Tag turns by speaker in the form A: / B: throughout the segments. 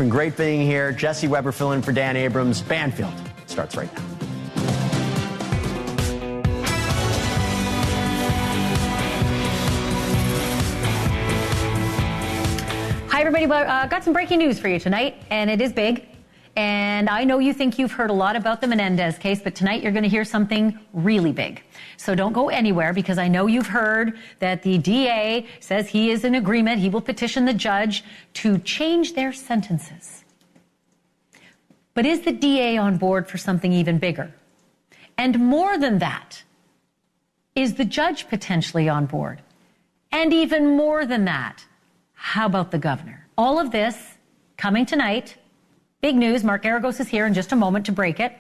A: been great being here. Jesse Weber filling in for Dan Abrams. Banfield starts right now.
B: Hi, everybody. Got some breaking news for you tonight, and it is big. And I know you think you've heard a lot about the Menendez case, but tonight you're going to hear something really big. So don't go anywhere, because I know you've heard that the DA says he is in agreement. He will petition the judge to change their sentences. But is the DA on board for something even bigger? And more than that, is the judge potentially on board? And even more than that, how about the governor? All of this coming tonight. Big news. Mark Garagos is here in just a moment to break it.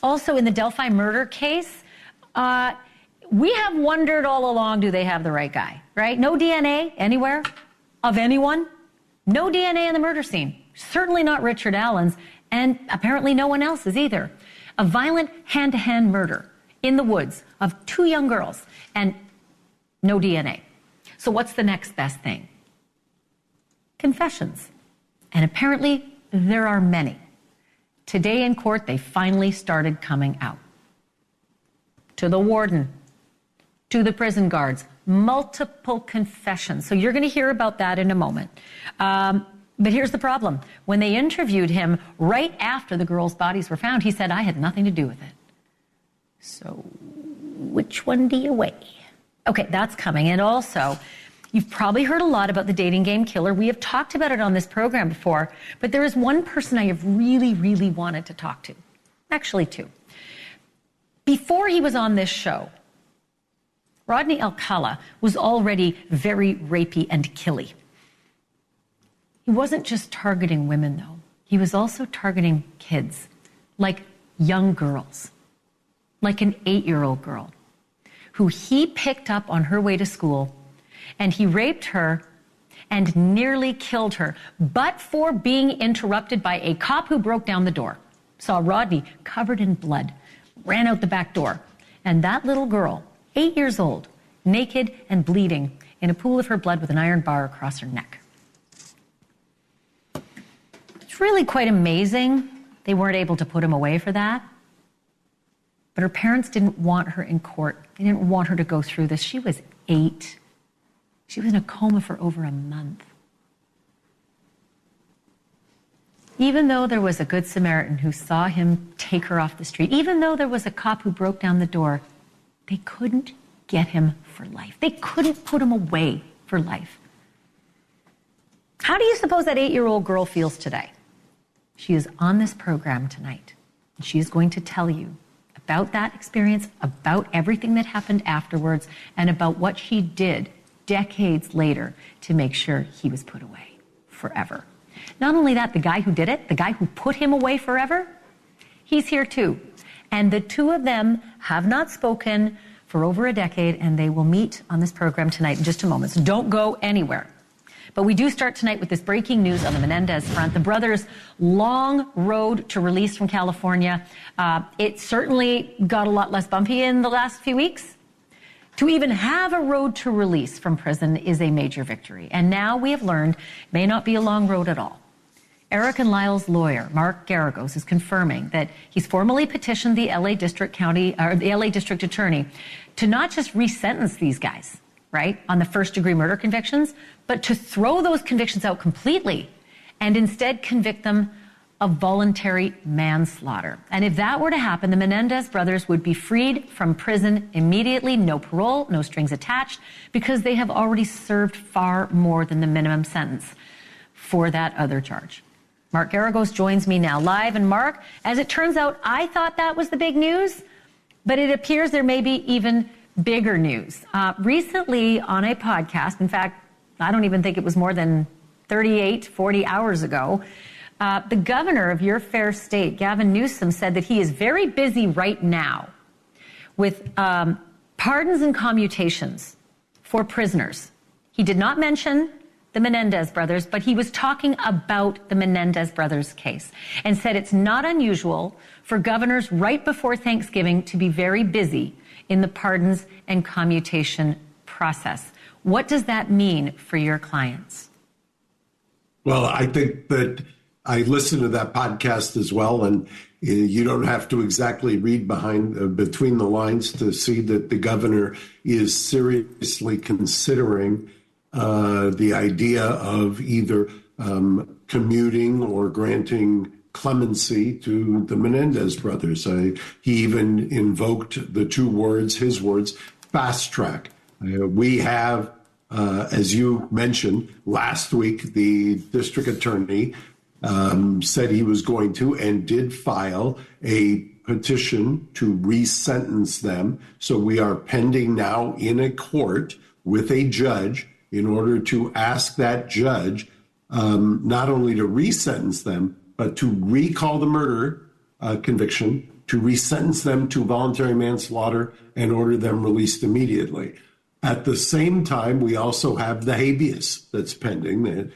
B: Also, in the Delphi murder case, we have wondered all along, do they have the right guy, right? No DNA anywhere of anyone. No DNA in the murder scene. Certainly not Richard Allen's, and apparently no one else's either. A violent hand-to-hand murder in the woods of 2 young girls, and no DNA. So what's the next best thing? Confessions. And apparently there are many. Today in court, they finally started coming out. To the warden, to the prison guards, multiple confessions. So you're going to hear about that in a moment. But here's the problem. When they interviewed him right after the girls' bodies were found, he said, I had nothing to do with it. So which one do you weigh? Okay, that's coming. And also, you've probably heard a lot about the dating game killer. We have talked about it on this program before, but there is one person I have really, really wanted to talk to. Actually, 2. Before he was on this show, Rodney Alcala was already very rapey and killy. He wasn't just targeting women, though. He was also targeting kids, like young girls, like an 8-year-old girl, who he picked up on her way to school. And he raped her and nearly killed her, but for being interrupted by a cop who broke down the door. Saw Rodney covered in blood, ran out the back door. And that little girl, 8 years old, naked and bleeding in a pool of her blood with an iron bar across her neck. It's really quite amazing they weren't able to put him away for that. But her parents didn't want her in court. They didn't want her to go through this. She was 8. She was in a coma for over a month. Even though there was a good Samaritan who saw him take her off the street, even though there was a cop who broke down the door, they couldn't get him for life. They couldn't put him away for life. How do you suppose that 8-year-old girl feels today? She is on this program tonight, and she is going to tell you about that experience, about everything that happened afterwards, and about what she did decades later to make sure he was put away forever. Not only that, the guy who did it, the guy who put him away forever, he's here too. And the 2 of them have not spoken for over a decade, and they will meet on this program tonight in just a moment. So don't go anywhere. But we do start tonight with this breaking news on the Menendez front. The brothers' long road to release from California. It certainly got a lot less bumpy in the last few weeks. To even have a road to release from prison is a major victory. And now we have learned it may not be a long road at all. Eric and Lyle's lawyer, Mark Garagos, is confirming that he's formally petitioned the LA District Attorney to not just resentence these guys, right, on the first-degree murder convictions, but to throw those convictions out completely and instead convict them of voluntary manslaughter. And if that were to happen, the Menendez brothers would be freed from prison immediately, no parole, no strings attached, because they have already served far more than the minimum sentence for that other charge. Mark Garagos joins me now live. And Mark, as it turns out, I thought that was the big news, but it appears there may be even bigger news. Recently on a podcast, in fact, I don't even think it was more than 40 hours ago, the governor of your fair state, Gavin Newsom, said that he is very busy right now with pardons and commutations for prisoners. He did not mention the Menendez brothers, but he was talking about the Menendez brothers case and said it's not unusual for governors right before Thanksgiving to be very busy in the pardons and commutation process. What does that mean for your clients?
C: Well, I think that I listened to that podcast as well, and you don't have to exactly read between the lines to see that the governor is seriously considering the idea of either commuting or granting clemency to the Menendez brothers. He even invoked his words, fast track. We have, as you mentioned, last week, the district attorney said he was going to and did file a petition to resentence them. So we are pending now in a court with a judge in order to ask that judge not only to resentence them, but to recall the murder conviction, to resentence them to voluntary manslaughter and order them released immediately. At the same time, we also have the habeas that's pending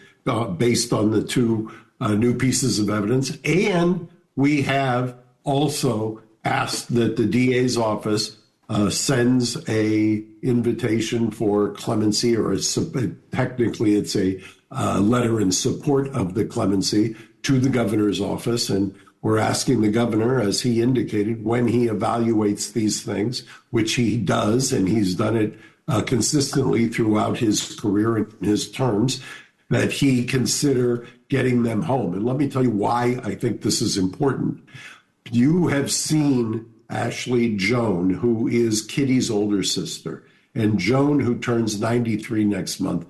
C: based on the two new pieces of evidence. And we have also asked that the DA's office sends a invitation for clemency, or technically it's a letter in support of the clemency to the governor's office. And we're asking the governor, as he indicated, when he evaluates these things, which he does, and he's done it consistently throughout his career and his terms, that he consider getting them home. And let me tell you why I think this is important. You have seen Ashleigh Joan, who is Kitty's older sister, and Joan, who turns 93 next month.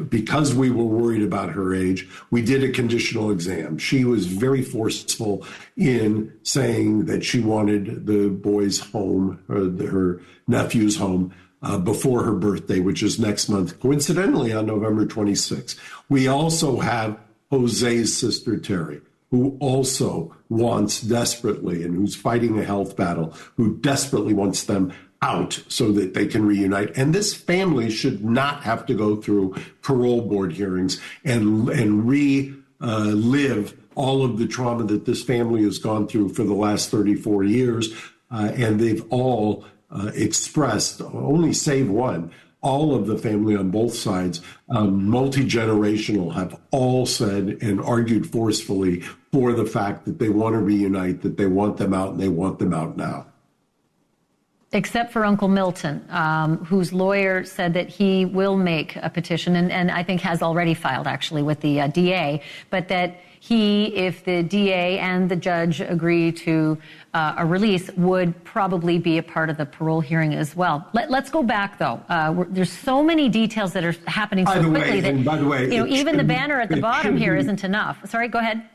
C: Because we were worried about her age, we did a conditional exam. She was very forceful in saying that she wanted the boys home, or her nephews home, before her birthday, which is next month, coincidentally on November 26th. We also have Jose's sister, Terry, who also wants desperately, and who's fighting a health battle, who desperately wants them out so that they can reunite. And this family should not have to go through parole board hearings and relive all of the trauma that this family has gone through for the last 34 years. And they've all expressed, only save one, all of the family on both sides, multi-generational, have all said and argued forcefully for the fact that they want to reunite, that they want them out, and they want them out now.
B: Except for Uncle Milton, whose lawyer said that he will make a petition, and I think has already filed, actually, with the DA, but that he, if the DA and the judge agree to a release, would probably be a part of the parole hearing as well. Let's go back, though. There's so many details that are happening so quickly that,
C: by the way,
B: even the banner at the bottom here isn't enough. Sorry, go ahead.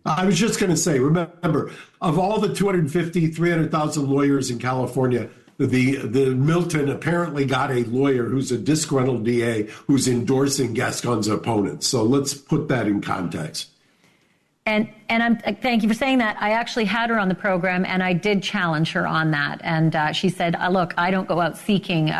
C: I was just going to say, remember, of all the 300,000 lawyers in California, the Milton apparently got a lawyer who's a disgruntled DA who's endorsing Gascon's opponents. So let's put that in context.
B: And thank you for saying that. I actually had her on the program, and I did challenge her on that. And she said, look, I don't go out seeking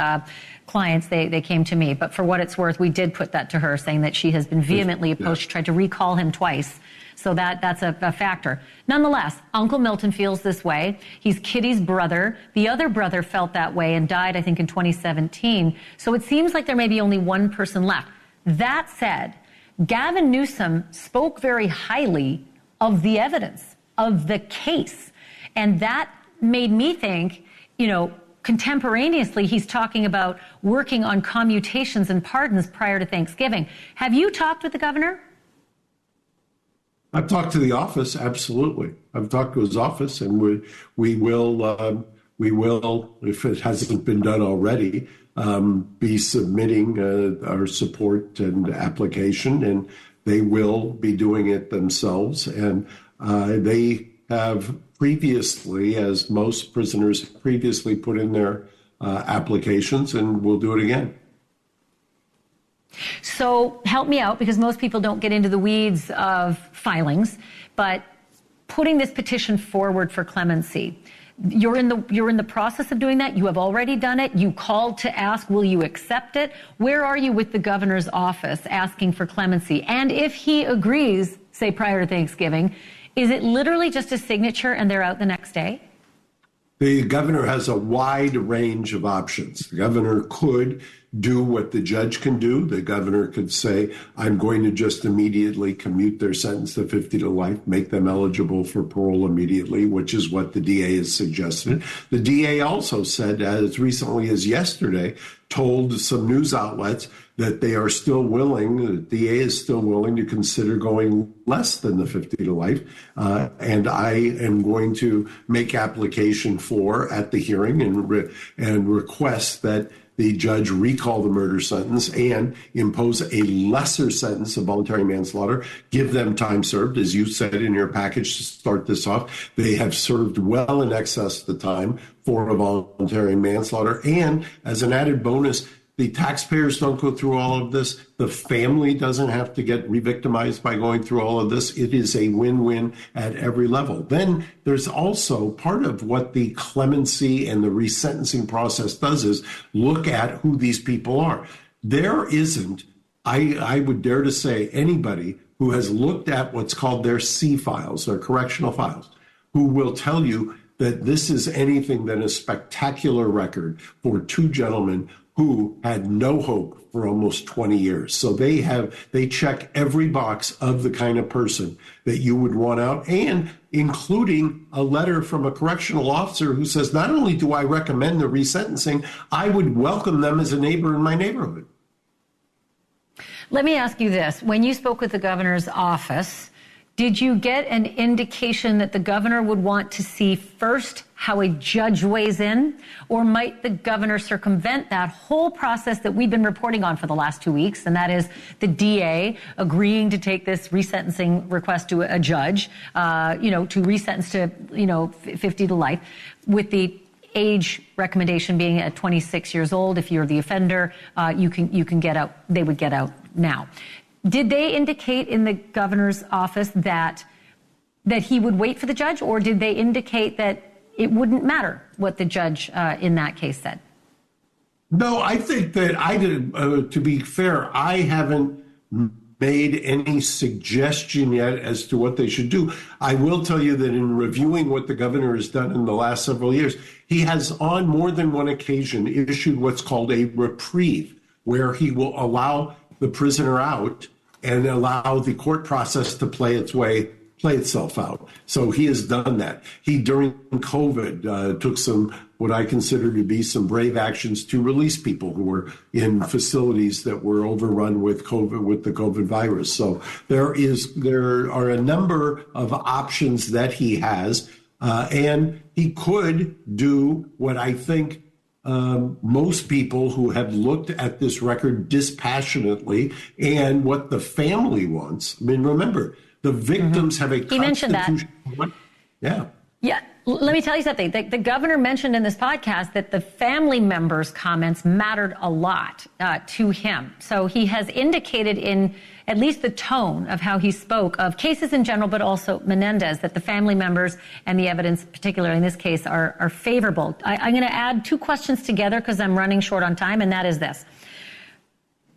B: clients. They came to me. But for what it's worth, we did put that to her, saying that she has been vehemently opposed. She tried to recall him twice. So that's a factor. Nonetheless, Uncle Milton feels this way. He's Kitty's brother. The other brother felt that way and died, I think, in 2017. So it seems like there may be only one person left. That said, Gavin Newsom spoke very highly of the evidence, of the case. And that made me think, contemporaneously, he's talking about working on commutations and pardons prior to Thanksgiving. Have you talked with the governor?
C: I've talked to the office, absolutely. I've talked to his office, and we will, if it hasn't been done already, be submitting our support and application, and they will be doing it themselves. And they have previously, as most prisoners previously, put in their applications, and we'll do it again.
B: So help me out, because most people don't get into the weeds of filings, but putting this petition forward for clemency, you're in the process of doing that. You have already done it. You called to ask, will you accept it? Where are you with the governor's office asking for clemency? And if he agrees, say prior to Thanksgiving, is it literally just a signature and they're out the next day?
C: The governor has a wide range of options. The governor could do what the judge can do. The governor could say, I'm going to just immediately commute their sentence to 50 to life, make them eligible for parole immediately, which is what the DA has suggested. The DA also said, as recently as yesterday, told some news outlets that they are still willing, the DA is still willing to consider going less than the 50 to life. And I am going to make application for at the hearing and request that the judge recall the murder sentence and impose a lesser sentence of voluntary manslaughter, give them time served. As you said in your package to start this off, they have served well in excess of the time for a voluntary manslaughter. And as an added bonus, the taxpayers don't go through all of this. The family doesn't have to get re-victimized by going through all of this. It is a win-win at every level. Then there's also part of what the clemency and the resentencing process does is look at who these people are. There isn't, I would dare to say, anybody who has looked at what's called their C files, their correctional files, who will tell you that this is anything than a spectacular record for two gentlemen who had no hope for almost 20 years. So they check every box of the kind of person that you would want out, and including a letter from a correctional officer who says, not only do I recommend the resentencing, I would welcome them as a neighbor in my neighborhood.
B: Let me ask you this. When you spoke with the governor's office, did you get an indication that the governor would want to see first how a judge weighs in? Or might the governor circumvent that whole process that we've been reporting on for the last 2 weeks? And that is the DA agreeing to take this resentencing request to a judge, to resentence to, 50 to life, with the age recommendation being at 26 years old. If you're the offender, you can get out. They would get out now. Did they indicate in the governor's office that he would wait for the judge, or did they indicate that it wouldn't matter what the judge in that case said?
C: No, I think that I did. To be fair, I haven't made any suggestion yet as to what they should do. I will tell you that in reviewing what the governor has done in the last several years, he has on more than one occasion issued what's called a reprieve, where he will allow the prisoner out and allow the court process to play itself out. So he has done that. He, during COVID, took some, what I consider to be some brave actions to release people who were in facilities that were overrun with COVID, with the COVID virus. So there are a number of options that he has, and he could do what I think most people who have looked at this record dispassionately and what the family wants. I mean, remember, the victims have a
B: He mentioned that.
C: Yeah.
B: Yeah. Let me tell you something. The governor mentioned in this podcast that the family members' comments mattered a lot to him. So he has indicated in at least the tone of how he spoke of cases in general, but also Menendez, that the family members and the evidence, particularly in this case, are favorable. I'm going to add two questions together because I'm running short on time, and that is this.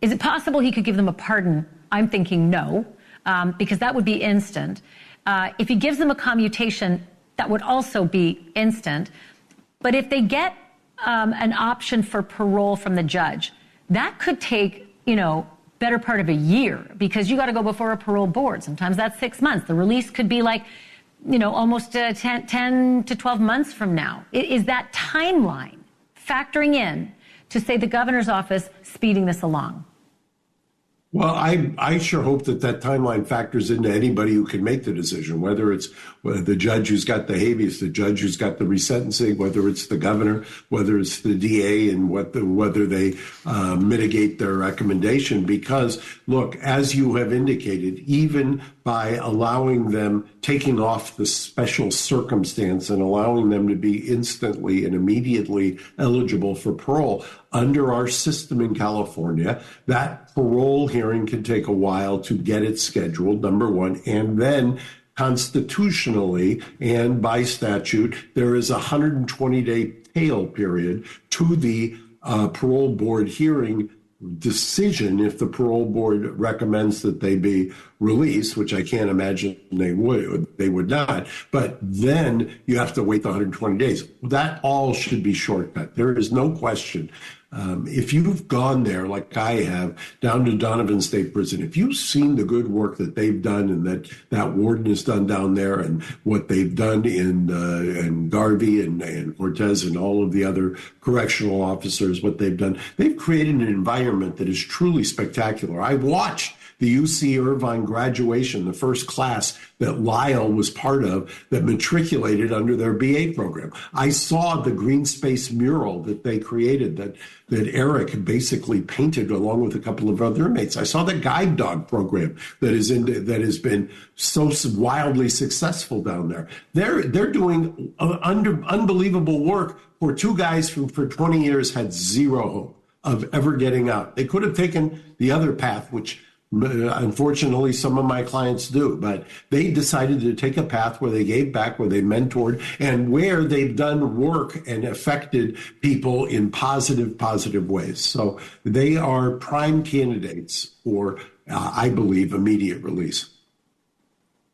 B: Is it possible he could give them a pardon? I'm thinking no, because that would be instant. If he gives them a commutation, that would also be instant. But if they get an option for parole from the judge, that could take, better part of a year, because you got to go before a parole board. Sometimes that's 6 months. The release could be like, almost 10 to 12 months from now. Is that timeline factoring in to say the governor's office speeding this along?
C: Well, I sure hope that timeline factors into anybody who can make the decision, whether it's the judge who's got the habeas, the judge who's got the resentencing, whether it's the governor, whether it's the DA, and whether they mitigate their recommendation. Because, look, as you have indicated, even by allowing them, taking off the special circumstance and allowing them to be instantly and immediately eligible for parole, under our system in California, that parole hearing can take a while to get it scheduled, number one. And then constitutionally and by statute, there is a 120-day tail period to the parole board hearing decision if the parole board recommends that they be released, which I can't imagine they would not. But then you have to wait the 120 days. That all should be shortcut. There is no question If you've gone there, like I have, down to Donovan State Prison, if you've seen the good work that they've done and that warden has done down there, and what they've done in Garvey and Cortez and all of the other correctional officers, what they've done, they've created an environment that is truly spectacular. I watched the UC Irvine graduation, the first class that Lyle was part of that matriculated under their BA program. I saw the green space mural that they created that Eric basically painted along with a couple of other inmates. I saw the guide dog program that has been so wildly successful down there. They're doing unbelievable work for two guys who for 20 years had zero hope of ever getting out. They could have taken the other path, which unfortunately some of my clients do, but they decided to take a path where they gave back, where they mentored, and where they've done work and affected people in positive ways. So they are prime candidates for, I believe, immediate release.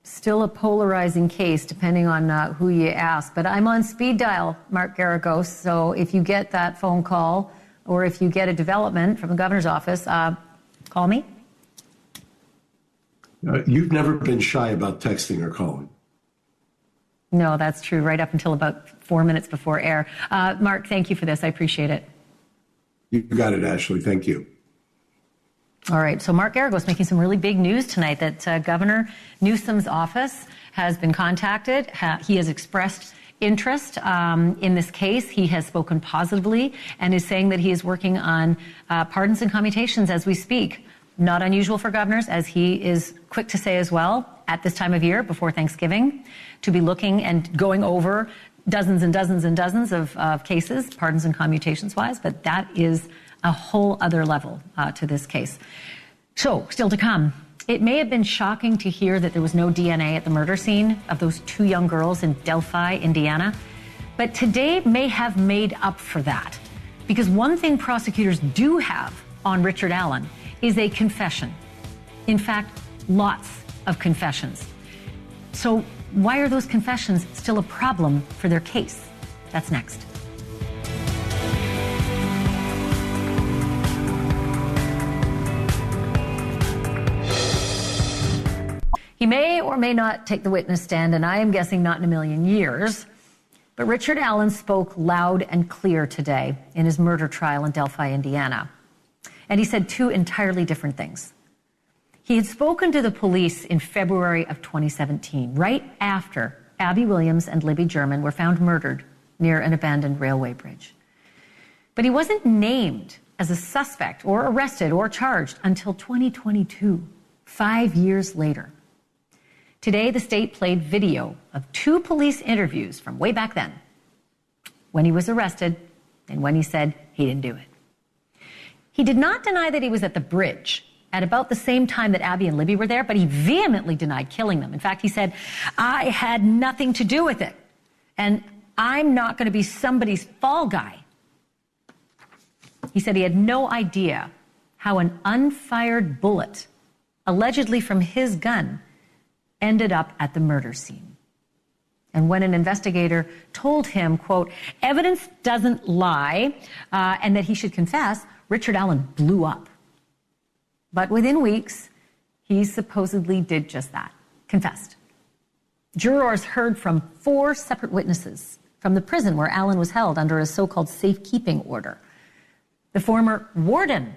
B: Still a polarizing case, depending on who you ask. But I'm on speed dial, Mark Garagos, so if you get that phone call or if you get a development from the governor's office, call me.
C: You've never been shy about texting or calling.
B: No, that's true, right up until about 4 minutes before air. Mark, thank you for this. I appreciate it.
C: You got it, Ashleigh. Thank you.
B: All right, so Mark Garagos making some really big news tonight that Governor Newsom's office has been contacted. He has expressed interest in this case. He has spoken positively and is saying that he is working on pardons and commutations as we speak. Not unusual for governors, as he is quick to say as well, at this time of year before Thanksgiving, to be looking and going over dozens and dozens and dozens of cases, pardons and commutations wise, but that is a whole other level to this case. So, still to come. It may have been shocking to hear that there was no DNA at the murder scene of those two young girls in Delphi, Indiana, but today may have made up for that. Because one thing prosecutors do have on Richard Allen is a confession. In fact, lots of confessions. So why are those confessions still a problem for their case? That's next. He may or may not take the witness stand, and I am guessing not in a million years. But Richard Allen spoke loud and clear today in his murder trial in Delphi, Indiana. And he said two entirely different things. He had spoken to the police in February of 2017, right after Abby Williams and Libby German were found murdered near an abandoned railway bridge. But he wasn't named as a suspect or arrested or charged until 2022, 5 years later. Today, the state played video of two police interviews from way back then, when he was arrested and when he said he didn't do it. He did not deny that he was at the bridge at about the same time that Abby and Libby were there, but he vehemently denied killing them. In fact, he said, I had nothing to do with it, and I'm not going to be somebody's fall guy. He said he had no idea how an unfired bullet, allegedly from his gun, ended up at the murder scene. And when an investigator told him, quote, evidence doesn't lie, and that he should confess, Richard Allen blew up. But within weeks, he supposedly did just that, confessed. Jurors heard from 4 separate witnesses from the prison where Allen was held under a so-called safekeeping order. The former warden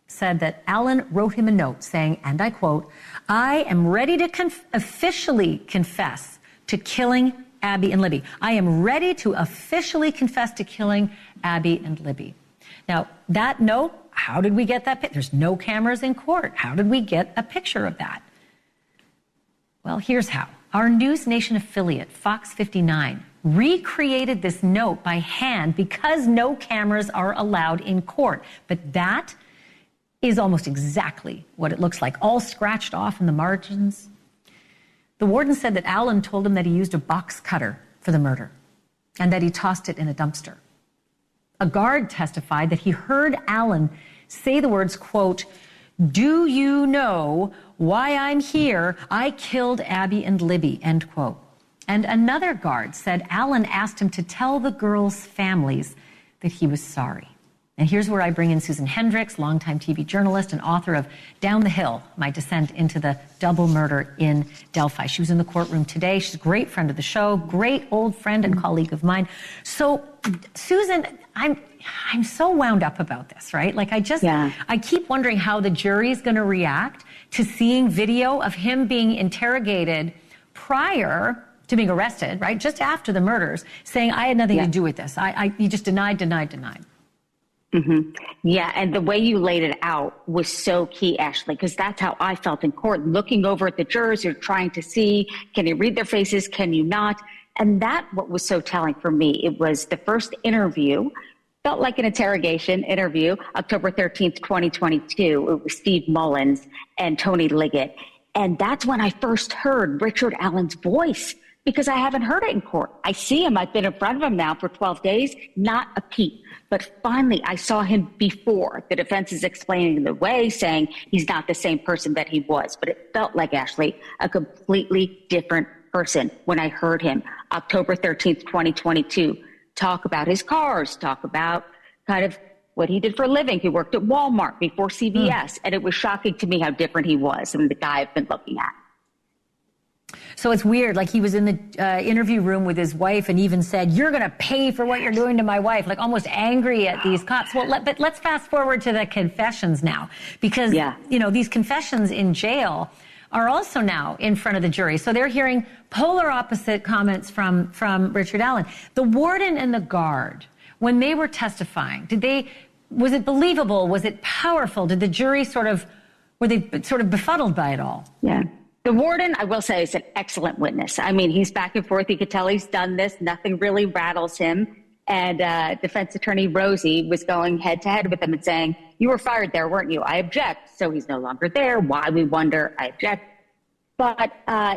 B: said that Allen wrote him a note saying, and I quote, I am ready to officially confess to killing Abby and Libby. I am ready to officially confess to killing Abby and Libby. Now, that note, how did we get that? There's no cameras in court. How did we get a picture of that? Well, here's how. Our NewsNation affiliate, Fox 59, recreated this note by hand because no cameras are allowed in court. But that is almost exactly what it looks like, all scratched off in the margins. The warden said that Allen told him that he used a box cutter for the murder and that he tossed it in a dumpster. A guard testified that he heard Allen say the words, quote, do you know why I'm here? I killed Abby and Libby, end quote. And another guard said Allen asked him to tell the girls' families that he was sorry. And here's where I bring in Susan Hendricks, longtime TV journalist and author of Down the Hill, My Descent into the Double Murder in Delphi. She was in the courtroom today. She's a great friend of the show, great old friend and colleague of mine. So, Susan, I'm so wound up about this, right? Like, I keep wondering how the jury's going to react to seeing video of him being interrogated prior to being arrested, right? Just after the murders, saying, I had nothing to do with this. He just denied.
D: Mm-hmm. Yeah, and the way you laid it out was so key, Ashleigh, because that's how I felt in court, looking over at the jurors. You're trying to see, can you read their faces? Can you not? And what was so telling for me. It was the first interview, felt like an interrogation interview, October 13th, 2022. It was Steve Mullins and Tony Liggett. And that's when I first heard Richard Allen's voice, because I haven't heard it in court. I see him. I've been in front of him now for 12 days, not a peep. But finally, I saw him before. The defense is explaining the way, saying he's not the same person that he was. But it felt like, Ashleigh, a completely different person when I heard him October 13th, 2022, talk about his cars, talk about kind of what he did for a living. He worked at Walmart before CVS. And it was shocking to me how different he was than the guy I've been looking at.
B: So it's weird, like he was in the interview room with his wife and even said, you're going to pay for what you're doing to my wife, like almost angry at these cops. Well, but let's fast forward to the confessions now, because, these confessions in jail are also now in front of the jury. So they're hearing polar opposite comments from Richard Allen. The warden and the guard, when they were testifying, was it believable? Was it powerful? Did the jury were they sort of befuddled by it all?
D: Yeah. The warden, I will say, is an excellent witness. I mean, he's back and forth. You could tell he's done this. Nothing really rattles him. And defense attorney Rosie was going head to head with him and saying, you were fired there, weren't you? I object. So he's no longer there. Why, we wonder. I object. But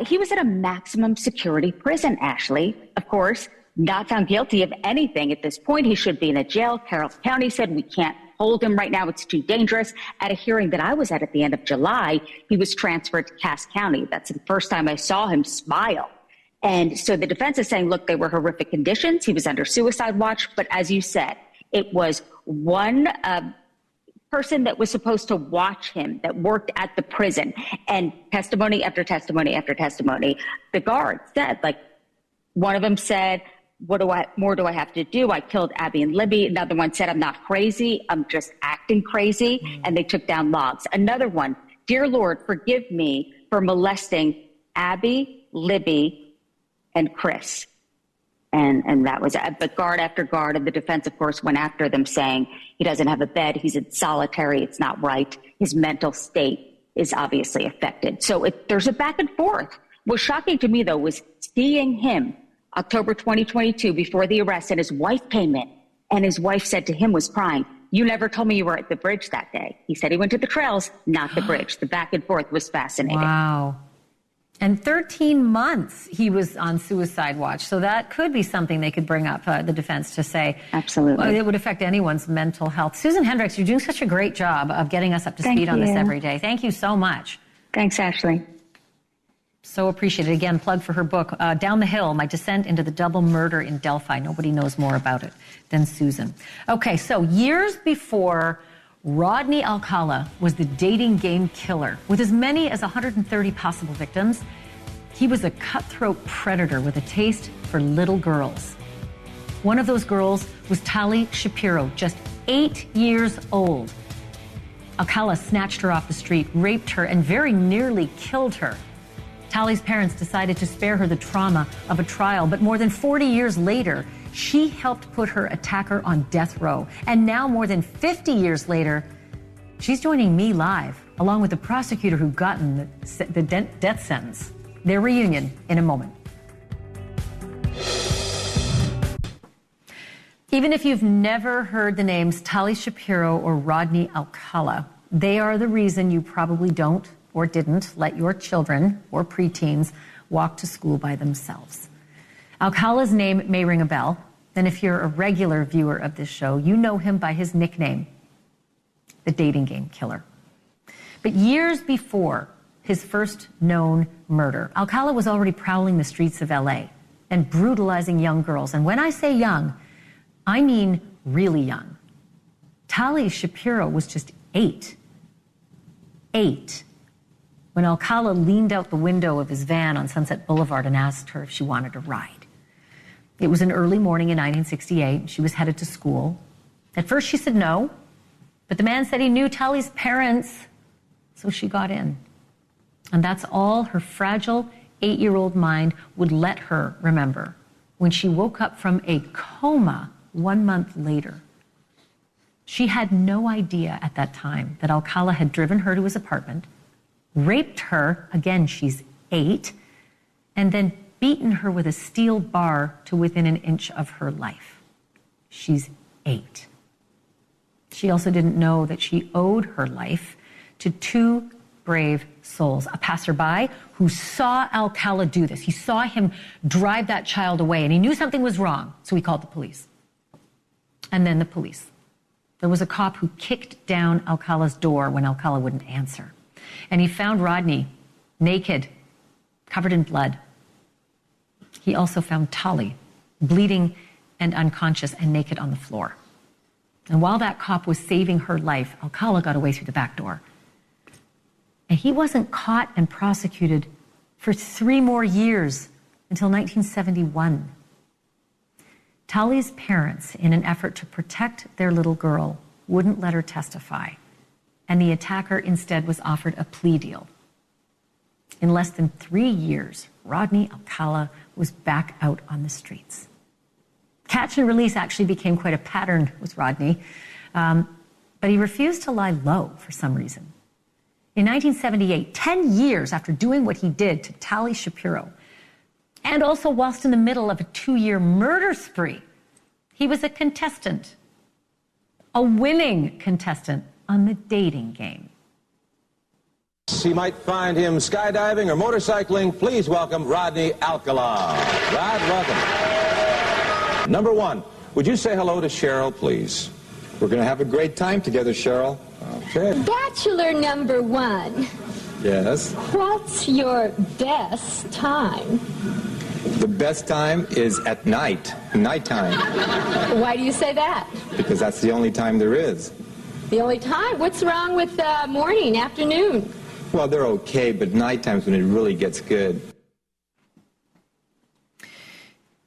D: he was at a maximum security prison, Ashleigh. Of course, not found guilty of anything at this point. He should be in a jail. Carroll County said, we can't hold him right now. It's too dangerous. At a hearing that I was at the end of July, he was transferred to Cass County. That's the first time I saw him smile. And so the defense is saying, look, they were horrific conditions. He was under suicide watch. But as you said, it was one person that was supposed to watch him that worked at the prison, and testimony after testimony after testimony. The guard said, like, one of them said, what more do I have to do? I killed Abby and Libby. Another one said, I'm not crazy. I'm just acting crazy. And they took down logs. Another one, dear Lord, forgive me for molesting Abby, Libby, and Chris. And that was it. But guard after guard, and the defense, of course, went after them saying he doesn't have a bed. He's in solitary. It's not right. His mental state is obviously affected. So there's a back and forth. What's shocking to me, though, was seeing him October 2022, before the arrest, and his wife came in, and his wife said to him, was crying, you never told me you were at the bridge that day. He said he went to the trails, not the bridge. The back and forth was fascinating.
B: Wow. And 13 months he was on suicide watch. So that could be something they could bring up, the defense, to say.
D: Absolutely.
B: It would affect anyone's mental health. Susan Hendricks, you're doing such a great job of getting us up to speed on this every day. Thank you so much.
D: Thanks, Ashleigh.
B: So appreciated. Again, plug for her book, Down the Hill, My Descent into the Double Murder in Delphi. Nobody knows more about it than Susan. Okay, so years before Rodney Alcala was the dating game killer, with as many as 130 possible victims, he was a cutthroat predator with a taste for little girls. One of those girls was Tali Shapiro, just 8 years old. Alcala snatched her off the street, raped her, and very nearly killed her. Tali's parents decided to spare her the trauma of a trial, but more than 40 years later, she helped put her attacker on death row. And now, more than 50 years later, she's joining me live, along with the prosecutor who gotten the death sentence. Their reunion in a moment. Even if you've never heard the names Tali Shapiro or Rodney Alcala, they are the reason you probably don't or didn't let your children or preteens walk to school by themselves. Alcala's name may ring a bell, and if you're a regular viewer of this show, you know him by his nickname, the dating game killer. But years before his first known murder, Alcala was already prowling the streets of LA and brutalizing young girls. And when I say young, I mean really young. Tali Shapiro was just 8. 8. When Alcala leaned out the window of his van on Sunset Boulevard and asked her if she wanted a ride. It was an early morning in 1968. She was headed to school. At first she said no, but the man said he knew Tali's parents, so she got in. And that's all her fragile 8-year-old mind would let her remember when she woke up from a coma 1 month later. She had no idea at that time that Alcala had driven her to his apartment, raped her, again she's 8, and then beaten her with a steel bar to within an inch of her life. She's 8. She also didn't know that she owed her life to 2 brave souls. A passerby who saw Alcala do this. He saw him drive that child away, and he knew something was wrong, so he called the police. And then the police. There was a cop who kicked down Alcala's door when Alcala wouldn't answer. And he found Rodney naked, covered in blood. He also found Tali bleeding and unconscious and naked on the floor. And while that cop was saving her life, Alcala got away through the back door. And he wasn't caught and prosecuted for 3 more years until 1971. Tali's parents, in an effort to protect their little girl, wouldn't let her testify. And the attacker instead was offered a plea deal. In less than 3 years, Rodney Alcala was back out on the streets. Catch and release actually became quite a pattern with Rodney, but he refused to lie low for some reason. In 1978, 10 years after doing what he did to Tali Shapiro, and also whilst in the middle of a 2-year murder spree, he was a contestant, a winning contestant on the dating game.
E: You might find him skydiving or motorcycling. Please welcome Rodney Alcala. Rod, welcome. Number 1, would you say hello to Cheryl, please?
F: We're going to have a great time together, Cheryl.
E: Okay.
G: Bachelor number 1.
F: Yes.
G: What's your best time?
F: The best time is at night, nighttime.
G: Why do you say that?
F: Because that's the only time there is.
G: The only time? What's wrong with morning, afternoon?
F: Well, they're okay, but nighttime's when it really gets good.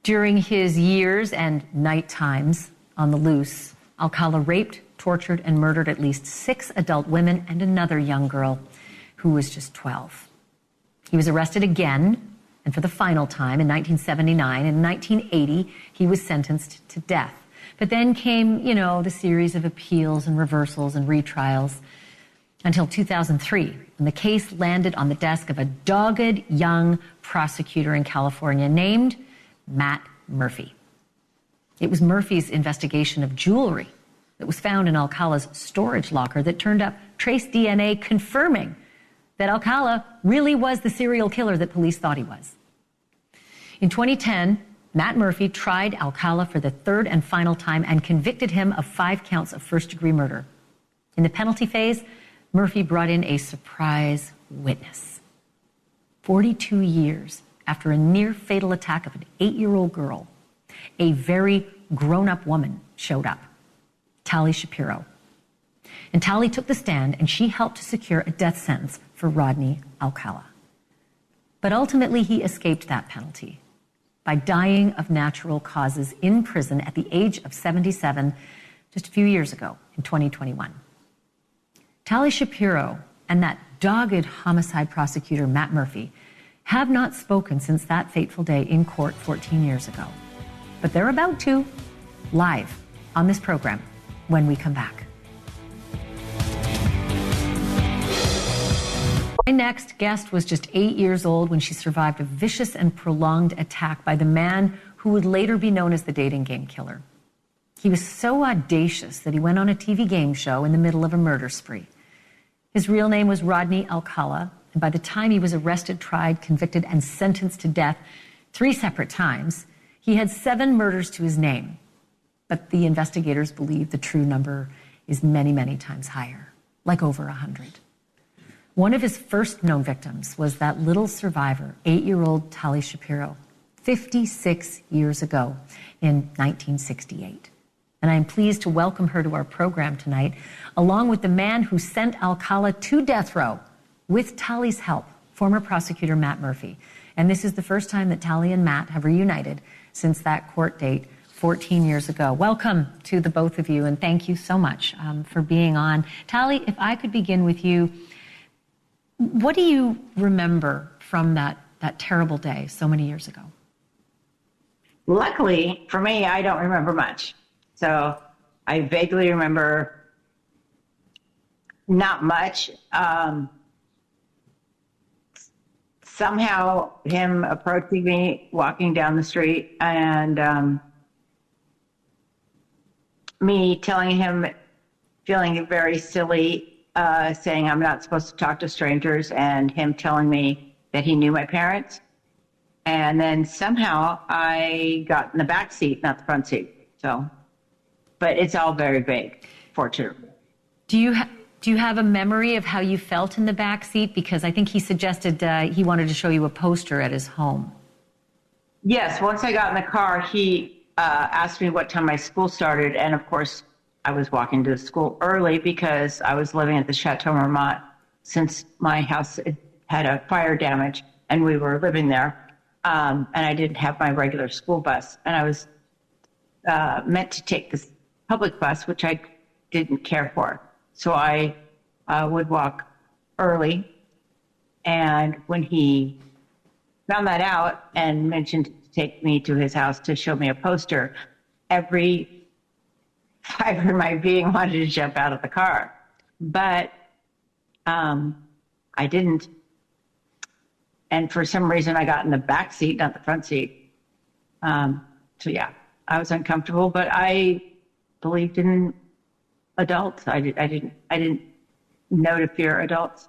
B: During his years and night times on the loose, Alcala raped, tortured, and murdered at least 6 adult women and another young girl who was just 12. He was arrested again, and for the final time in 1979. In 1980, he was sentenced to death. But then came, the series of appeals and reversals and retrials until 2003, when the case landed on the desk of a dogged young prosecutor in California named Matt Murphy. It was Murphy's investigation of jewelry that was found in Alcala's storage locker that turned up trace DNA confirming that Alcala really was the serial killer that police thought he was. In 2010, Matt Murphy tried Alcala for the 3rd and final time and convicted him of 5 counts of first-degree murder. In the penalty phase, Murphy brought in a surprise witness. 42 years after a near-fatal attack of an 8-year-old girl, a very grown-up woman showed up, Tali Shapiro. And Tali took the stand, and she helped to secure a death sentence for Rodney Alcala. But ultimately, he escaped that penalty by dying of natural causes in prison at the age of 77 just a few years ago in 2021. Tali Shapiro and that dogged homicide prosecutor, Matt Murphy, have not spoken since that fateful day in court 14 years ago. But they're about to, live on this program when we come back. My next guest was just 8 years old when she survived a vicious and prolonged attack by the man who would later be known as the dating game killer. He was so audacious that he went on a TV game show in the middle of a murder spree. His real name was Rodney Alcala, and by the time he was arrested, tried, convicted, and sentenced to death 3 separate times, he had 7 murders to his name. But the investigators believe the true number is many, many times higher, like over 100. One of his first known victims was that little survivor, 8-year-old Tali Shapiro, 56 years ago in 1968. And I'm pleased to welcome her to our program tonight, along with the man who sent Alcala to death row with Tali's help, former prosecutor Matt Murphy. And this is the first time that Tali and Matt have reunited since that court date 14 years ago. Welcome to the both of you, and thank you so much for being on. Tali, if I could begin with you, what do you remember from that terrible day so many years ago?
H: Luckily for me, I don't remember much. So I vaguely remember not much. Somehow him approaching me, walking down the street, and me telling him, feeling very silly, saying I'm not supposed to talk to strangers, and him telling me that he knew my parents. And then somehow I got in the back seat, not the front seat. So, but it's all very vague, fortunately.
B: Do you have a memory of how you felt in the back seat? Because I think he suggested he wanted to show you a poster at his home.
H: Yes, once I got in the car, he asked me what time my school started. And of course, I was walking to school early because I was living at the Chateau Marmont since my house had a fire damage and we were living there. And I didn't have my regular school bus. And I was meant to take this public bus, which I didn't care for. So I would walk early. And when he found that out and mentioned to take me to his house to show me a poster, every fiber in my being wanted to jump out of the car. But I didn't. And for some reason, I got in the back seat, not the front seat. So yeah, I was uncomfortable, but I believed in adults. I didn't know to fear adults.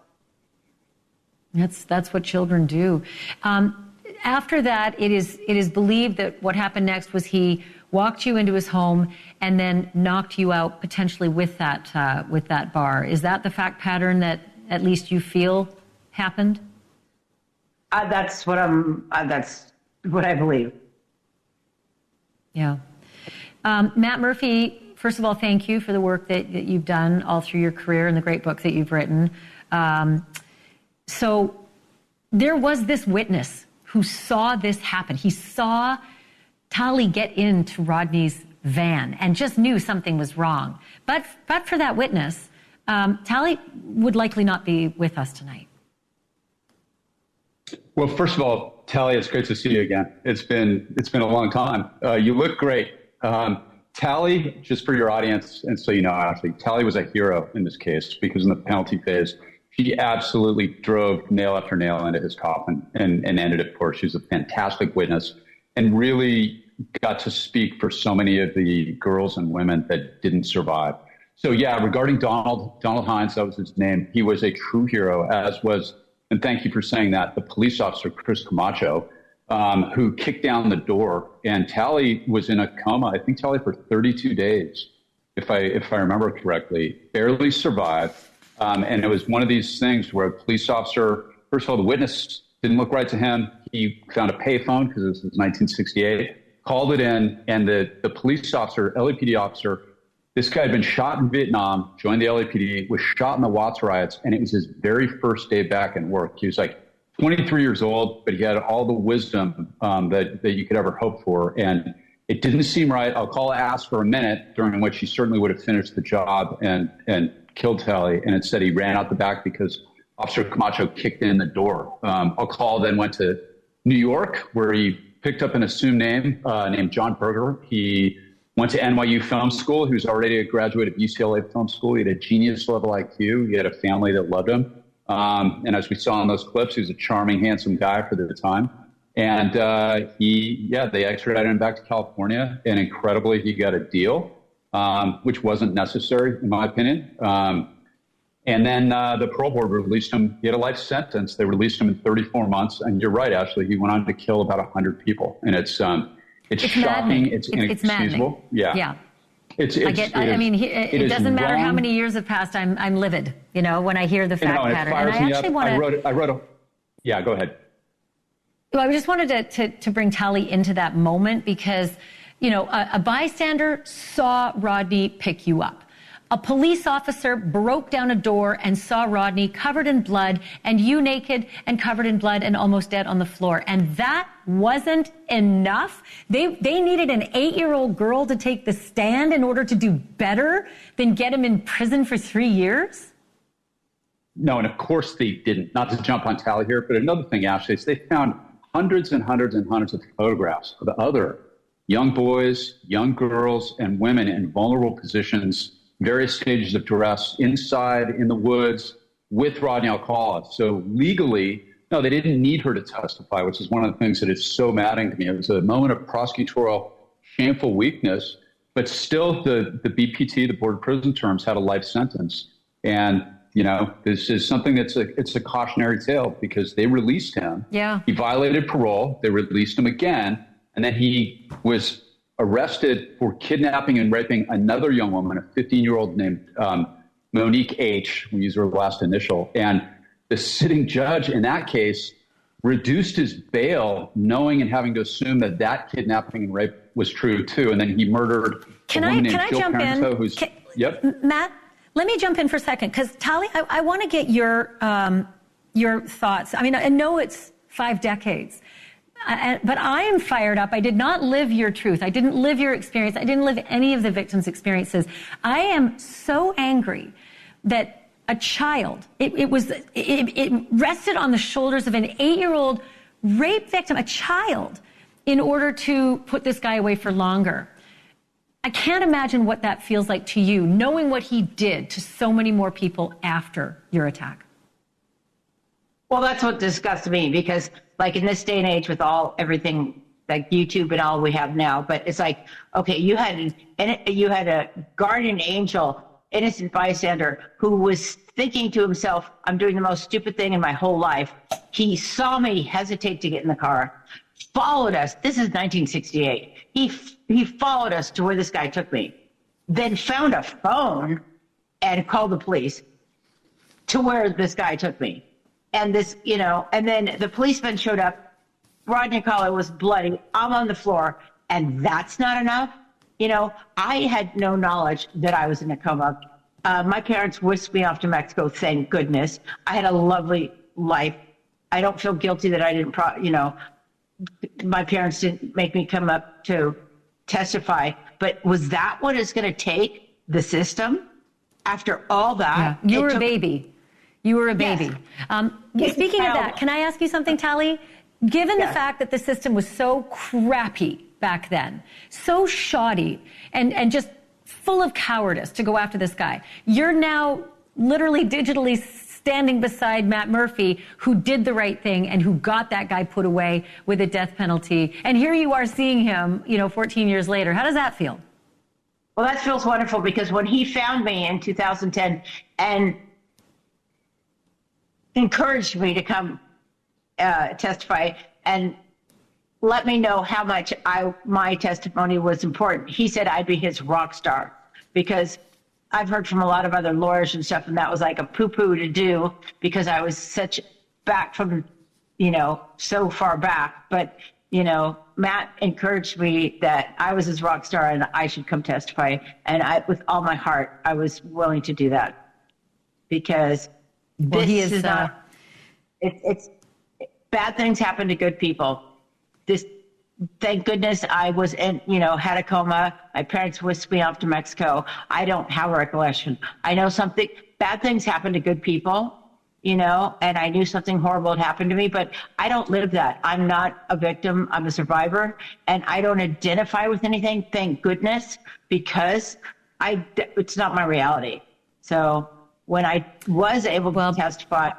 B: That's what children do. After that, it is believed that what happened next was he walked you into his home and then knocked you out potentially with that bar. Is that the fact pattern that at least you feel happened?
H: That's what I believe.
B: Yeah. Matt Murphy, first of all, thank you for the work that you've done all through your career and the great book that you've written. So there was this witness who saw this happen. He saw Tali get into Rodney's van and just knew something was wrong. But for that witness, Tali would likely not be with us tonight.
I: Well, first of all, Tali, it's great to see you again. It's been a long time. You look great. Tali, just for your audience, and so you know, Ashleigh, Tali was a hero in this case because in the penalty phase, she absolutely drove nail after nail into his coffin and ended it for her. She was a fantastic witness and really got to speak for so many of the girls and women that didn't survive. So yeah, regarding Donald Hines, that was his name. He was a true hero, as was, and thank you for saying that, the police officer, Chris Camacho, who kicked down the door, and Tali was in a coma, I think Tali for 32 days, if I remember correctly, barely survived. And it was one of these things where a police officer, first of all, the witness didn't look right to him. He found a payphone because this was 1968, called it in, and the police officer, LAPD officer, this guy had been shot in Vietnam, joined the LAPD, was shot in the Watts riots, and it was his very first day back in work. He was like 23 years old, but he had all the wisdom that you could ever hope for. And it didn't seem right. I'll ask for a minute, during which he certainly would have finished the job and killed Tali. And instead, he ran out the back because Officer Camacho kicked in the door. Alcala then went to New York, where he picked up an assumed name named John Berger. He went to NYU Film School. He was already a graduate of UCLA Film School. He had a genius-level IQ. He had a family that loved him. And as we saw in those clips, he was a charming, handsome guy for the time. And they extradited him back to California. And incredibly, he got a deal, which wasn't necessary, in my opinion. And then the parole board released him. He had a life sentence. They released him in 34 months. And you're right, Ashleigh. He went on to kill about 100 people. And it's shocking.
B: Maddening.
I: It's inexcusable.
B: Yeah.
I: It
B: doesn't matter how many years have passed. I'm livid, when I hear the fact pattern. And I actually want to.
I: Yeah, go ahead.
B: Well, I just wanted to bring Tali into that moment because A bystander saw Rodney pick you up. A police officer broke down a door and saw Rodney covered in blood and you naked and covered in blood and almost dead on the floor. And that wasn't enough. They needed an 8-year-old girl to take the stand in order to do better than get him in prison for 3 years.
I: No, and of course they didn't. Not to jump on Tally here, but another thing, Ashleigh, is they found hundreds and hundreds and hundreds of photographs of other young boys, young girls, and women in vulnerable positions, various stages of duress, inside, in the woods, with Rodney Alcala. So legally, no, they didn't need her to testify, which is one of the things that is so maddening to me. It was a moment of prosecutorial shameful weakness, but still the BPT, the Board of Prison Terms, had a life sentence. And, this is something it's a cautionary tale because they released him. Yeah. He violated parole. They released him again. And then he was arrested for kidnapping and raping another young woman, a 15-year-old named Monique H. We use her last initial. And the sitting judge in that case reduced his bail, knowing and having to assume that kidnapping and rape was true too. And then he murdered a woman named Jill Parenteau, yep.
B: Matt, let me jump in for a second because Tally, I want to get your thoughts. I mean, I know it's 5 decades. But I am fired up. I did not live your truth. I didn't live your experience. I didn't live any of the victims' experiences. I am so angry that a child, it rested on the shoulders of an 8-year-old rape victim, a child, in order to put this guy away for longer. I can't imagine what that feels like to you, knowing what he did to so many more people after your attack.
H: Well, that's what disgusts me because, like, in this day and age with everything like YouTube and all we have now, but it's like, okay, you had a guardian angel, innocent bystander who was thinking to himself, I'm doing the most stupid thing in my whole life. He saw me hesitate to get in the car, followed us. This is 1968. He followed us to where this guy took me, then found a phone and called the police to where this guy took me. And this, and then the policeman showed up. Rodney Alcala was bloody. I'm on the floor. And that's not enough. I had no knowledge that I was in a coma. My parents whisked me off to Mexico. Thank goodness. I had a lovely life. I don't feel guilty that I didn't, my parents didn't make me come up to testify. But was that what it's going to take, the system? After all that.
B: Yeah. You were a baby. You were a baby. Yes. Speaking of that, can I ask you something, Tally? Given the fact that the system was so crappy back then, so shoddy, and just full of cowardice to go after this guy, you're now literally digitally standing beside Matt Murphy, who did the right thing and who got that guy put away with a death penalty. And here you are seeing him, 14 years later. How does that feel?
H: Well, that feels wonderful because when he found me in 2010 and encouraged me to come testify and let me know how much my testimony was important. He said I'd be his rock star because I've heard from a lot of other lawyers and stuff, and that was like a poo-poo to do because I was such back from, so far back. But, Matt encouraged me that I was his rock star and I should come testify. And with all my heart, I was willing to do that because this is not, it's bad things happen to good people. Thank goodness I was in, had a coma. My parents whisked me off to Mexico. I don't have a recollection. I know bad things happen to good people, and I knew something horrible had happened to me, but I don't live that. I'm not a victim. I'm a survivor, and I don't identify with anything, thank goodness, because it's not my reality. So when I was able to testify,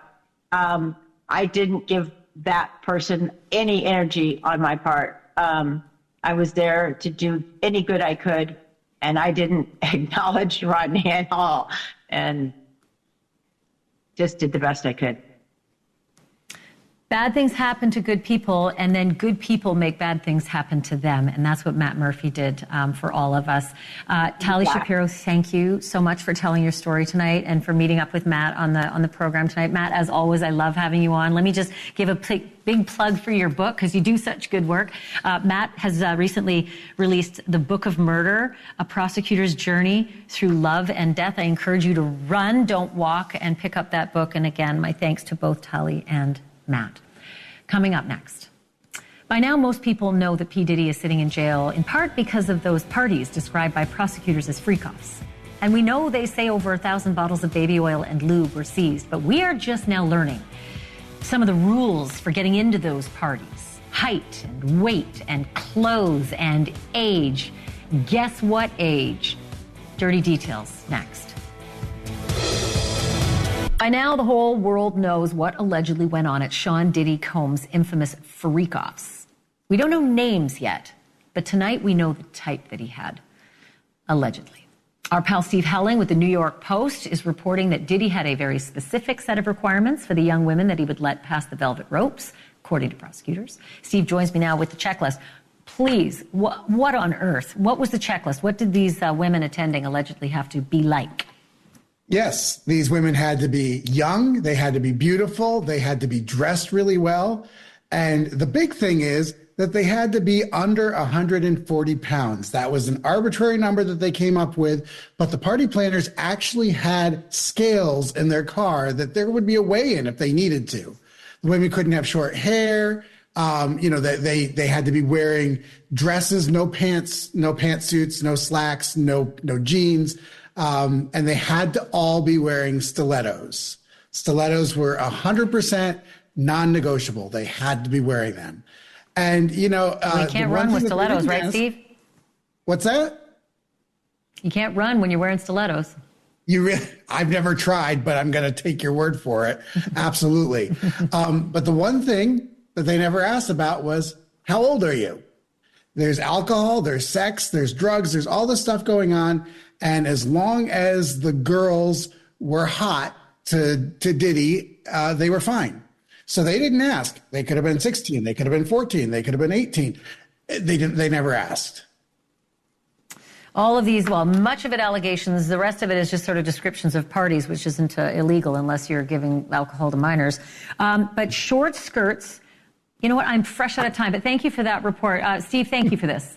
H: I didn't give that person any energy on my part. I was there to do any good I could, and I didn't acknowledge Rodney at all, and just did the best I could.
B: Bad things happen to good people, and then good people make bad things happen to them. And that's what Matt Murphy did for all of us. Tali Shapiro, thank you so much for telling your story tonight and for meeting up with Matt on the program tonight. Matt, as always, I love having you on. Let me just give a big plug for your book, because you do such good work. Matt has recently released The Book of Murder, A Prosecutor's Journey Through Love and Death. I encourage you to run, don't walk, and pick up that book. And again, my thanks to both Tali and Matt. Coming up next. By now, most people know that P. Diddy is sitting in jail in part because of those parties described by prosecutors as freak-offs. And we know they say over 1,000 bottles of baby oil and lube were seized, but we are just now learning some of the rules for getting into those parties. Height and weight and clothes and age. Guess what age? Dirty details next. By now, the whole world knows what allegedly went on at Sean Diddy Combs' infamous freak-offs. We don't know names yet, but tonight we know the type that he had, allegedly. Our pal Steve Helling with the New York Post is reporting that Diddy had a very specific set of requirements for the young women that he would let pass the velvet ropes, according to prosecutors. Steve joins me now with the checklist. Please, what on earth? What was the checklist? What did these women attending allegedly have to be like?
J: Yes, these women had to be young, they had to be beautiful, they had to be dressed really well. And the big thing is that they had to be under 140 pounds. That was an arbitrary number that they came up with, but the party planners actually had scales in their car that there would be a weigh-in if they needed to. The women couldn't have short hair. They had to be wearing dresses, no pantsuits, no slacks, no jeans. And they had to all be wearing stilettos. Stilettos were 100% non-negotiable. They had to be wearing them. And, you
B: can't run with stilettos, right, Steve?
J: What's that?
B: You can't run when you're wearing stilettos.
J: I've never tried, but I'm going to take your word for it. Absolutely. But the one thing that they never asked about was, how old are you? There's alcohol, there's sex, there's drugs, there's all this stuff going on. And as long as the girls were hot to Diddy, they were fine. So they didn't ask. They could have been 16. They could have been 14. They could have been 18. They never asked.
B: All of these, much of it allegations. The rest of it is just sort of descriptions of parties, which isn't illegal unless you're giving alcohol to minors. But short skirts, you know what? I'm fresh out of time, but thank you for that report. Steve, thank you for this.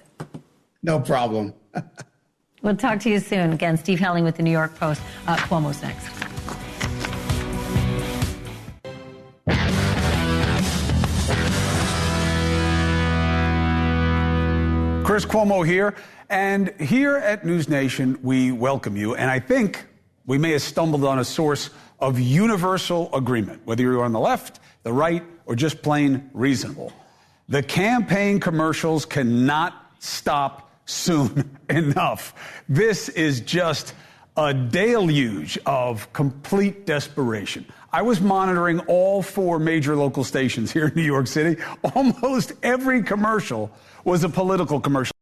J: No problem.
B: We'll talk to you soon. Again, Steve Helling with the New York Post. Cuomo's next.
K: Chris Cuomo here, and here at NewsNation, we welcome you. And I think we may have stumbled on a source of universal agreement, whether you're on the left, the right, or just plain reasonable. The campaign commercials cannot stop soon enough. This is just a deluge of complete desperation. I was monitoring all 4 major local stations here in New York City. Almost every commercial was a political commercial.